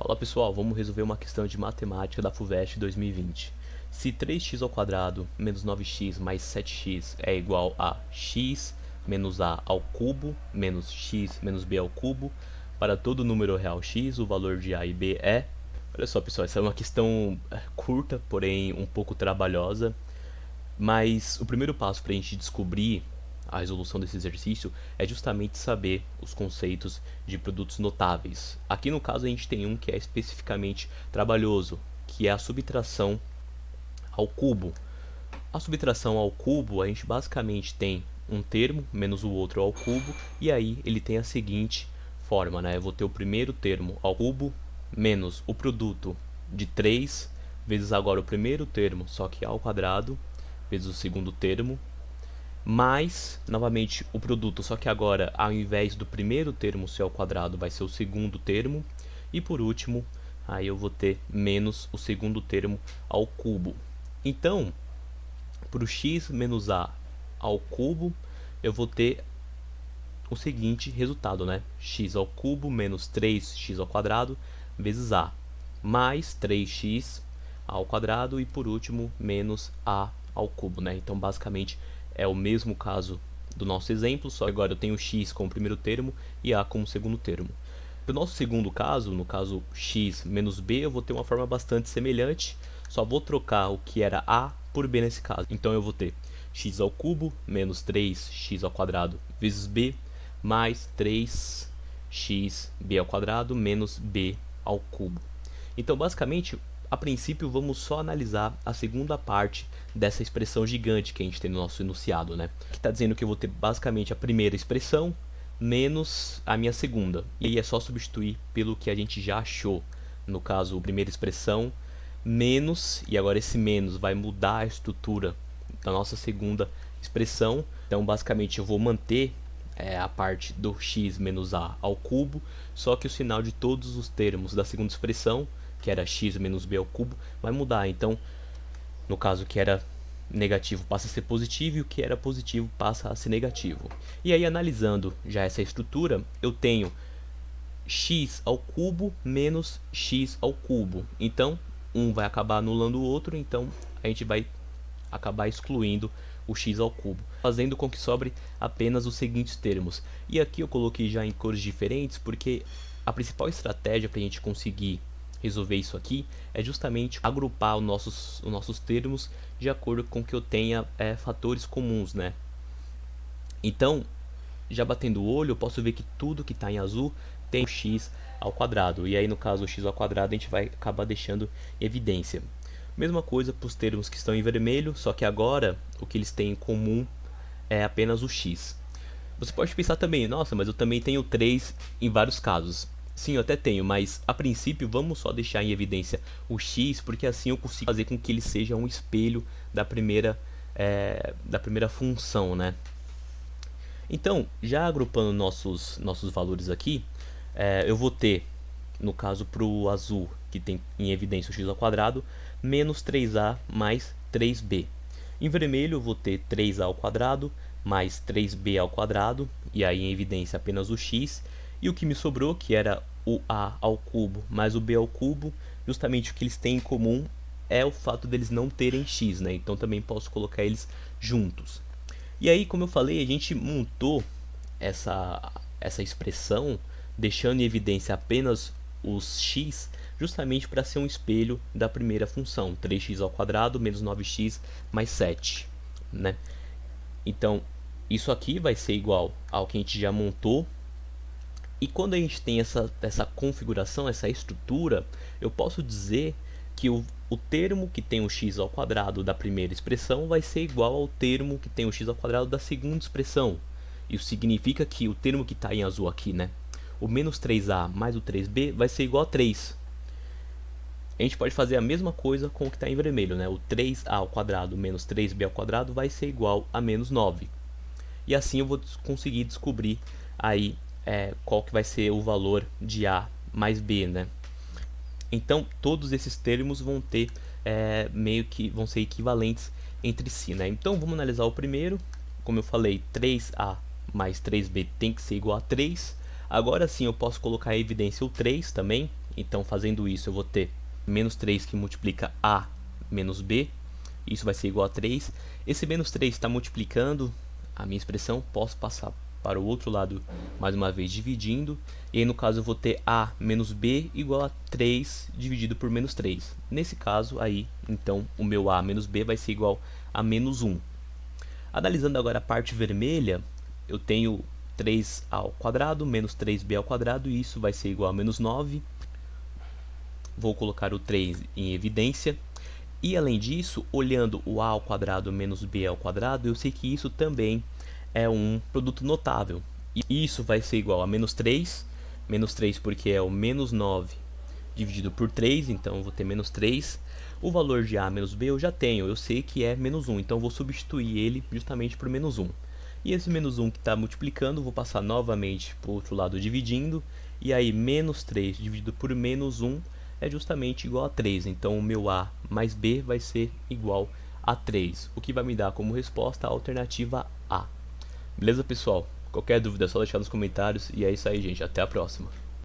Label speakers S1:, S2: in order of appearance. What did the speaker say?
S1: Fala pessoal, vamos resolver uma questão de matemática da FUVEST 2020. Se 3x ao quadrado menos 9x mais 7x é igual a x menos a ao cubo menos x menos b ao cubo, para todo número real x, o valor de a e b é... Olha só pessoal, essa é uma questão curta, porém um pouco trabalhosa, mas o primeiro passo para a gente descobrir a resolução desse exercício é justamente saber os conceitos de produtos notáveis. Aqui no caso a gente tem um que é especificamente trabalhoso, que é a subtração ao cubo. A subtração ao cubo, a gente basicamente tem um termo menos o outro ao cubo, e aí ele tem a seguinte forma, né? Eu vou ter o primeiro termo ao cubo menos o produto de 3 vezes agora o primeiro termo, só que ao quadrado, vezes o segundo termo, mais, novamente, o produto, só que agora, ao invés do primeiro termo ser ao quadrado, vai ser o segundo termo. E por último, aí eu vou ter menos o segundo termo ao cubo. Então, para o x menos a ao cubo, eu vou ter o seguinte resultado, né? X ao cubo menos 3x ao quadrado vezes a, mais 3x ao quadrado e, por último, menos a ao cubo, né? Então, basicamente, é o mesmo caso do nosso exemplo, só que agora eu tenho x como primeiro termo e a como segundo termo. Para o nosso segundo caso, no caso x menos b, eu vou ter uma forma bastante semelhante, só vou trocar o que era a por b nesse caso. Então eu vou ter x ao cubo menos 3x ao quadrado vezes b, mais 3xb ao quadrado menos b ao cubo. Então, basicamente, a princípio, vamos só analisar a segunda parte dessa expressão gigante que a gente tem no nosso enunciado, né? Que está dizendo que eu vou ter basicamente a primeira expressão menos a minha segunda. E aí é só substituir pelo que a gente já achou. No caso, a primeira expressão menos, e agora esse menos vai mudar a estrutura da nossa segunda expressão. Então, basicamente, eu vou manter a parte do x menos a ao cubo, só que o sinal de todos os termos da segunda expressão, que era x menos b ao cubo, vai mudar. Então, no caso que era negativo passa a ser positivo e o que era positivo passa a ser negativo. E aí, analisando já essa estrutura, eu tenho x ao cubo menos x ao cubo. Então, um vai acabar anulando o outro, então a gente vai acabar excluindo o x ao cubo, fazendo com que sobre apenas os seguintes termos. E aqui eu coloquei já em cores diferentes, porque a principal estratégia para a gente conseguir resolver isso aqui é justamente agrupar os nossos termos de acordo com que eu tenha fatores comuns, né? Então, já batendo o olho, eu posso ver que tudo que está em azul tem x ao quadrado. E aí, no caso, o x ao quadrado a gente vai acabar deixando em evidência. Mesma coisa para os termos que estão em vermelho, só que agora o que eles têm em comum é apenas o x. Você pode pensar também, nossa, mas eu também tenho 3 em vários casos. Sim, eu até tenho, mas a princípio vamos só deixar em evidência o x, porque assim eu consigo fazer com que ele seja um espelho da primeira função, né? Então, já agrupando nossos valores aqui, eu vou ter, no caso para o azul, que tem em evidência o x ao quadrado, menos 3a mais 3b. Em vermelho eu vou ter 3a ao quadrado mais 3b ao quadrado, e aí em evidência apenas o x. E o que me sobrou, que era o a ao cubo mais o b ao cubo, justamente o que eles têm em comum é o fato deles não terem x, né? Então também posso colocar eles juntos. E aí, como eu falei, a gente montou essa expressão, deixando em evidência apenas os x, justamente para ser um espelho da primeira função, 3x ao quadrado menos 9x mais 7, né? Então, isso aqui vai ser igual ao que a gente já montou. E quando a gente tem essa configuração, essa estrutura, eu posso dizer que o termo que tem o x ao quadrado da primeira expressão vai ser igual ao termo que tem o x ao quadrado da segunda expressão. Isso significa que o termo que está em azul aqui, né? O menos 3a mais o 3b vai ser igual a 3. A gente pode fazer a mesma coisa com o que está em vermelho, né? O 3a ao quadrado menos 3b ao quadrado vai ser igual a menos 9. E assim eu vou conseguir descobrir aí qual que vai ser o valor de a mais b, né? Então, todos esses termos vão ter meio que vão ser equivalentes entre si, né? Então, vamos analisar o primeiro. Como eu falei, 3a mais 3b tem que ser igual a 3. Agora sim, eu posso colocar em evidência o 3 também. Então, fazendo isso, eu vou ter menos 3 que multiplica A menos B. Isso vai ser igual a 3. Esse menos 3 está multiplicando a minha expressão. Posso passar para o outro lado mais uma vez dividindo. E aí, no caso, eu vou ter A menos B igual a 3 dividido por menos 3. Nesse caso, aí, então, o meu A menos B vai ser igual a menos 1. Analisando agora a parte vermelha, eu tenho 3A ao quadrado menos 3B ao quadrado, e isso vai ser igual a menos 9. Vou colocar o 3 em evidência. E além disso, olhando o A ao quadrado menos B ao quadrado, eu sei que isso também é um produto notável. E isso vai ser igual a menos 3 porque é o menos 9 dividido por 3, então eu vou ter menos 3. O valor de A menos B eu já tenho, eu sei que é menos 1, então eu vou substituir ele justamente por menos 1. E esse menos 1 que está multiplicando, vou passar novamente para o outro lado dividindo, e aí menos 3 dividido por menos 1 é justamente igual a 3, então o meu A mais B vai ser igual a 3, o que vai me dar como resposta a alternativa A. Beleza, pessoal? Qualquer dúvida é só deixar nos comentários, e é isso aí, gente, até a próxima.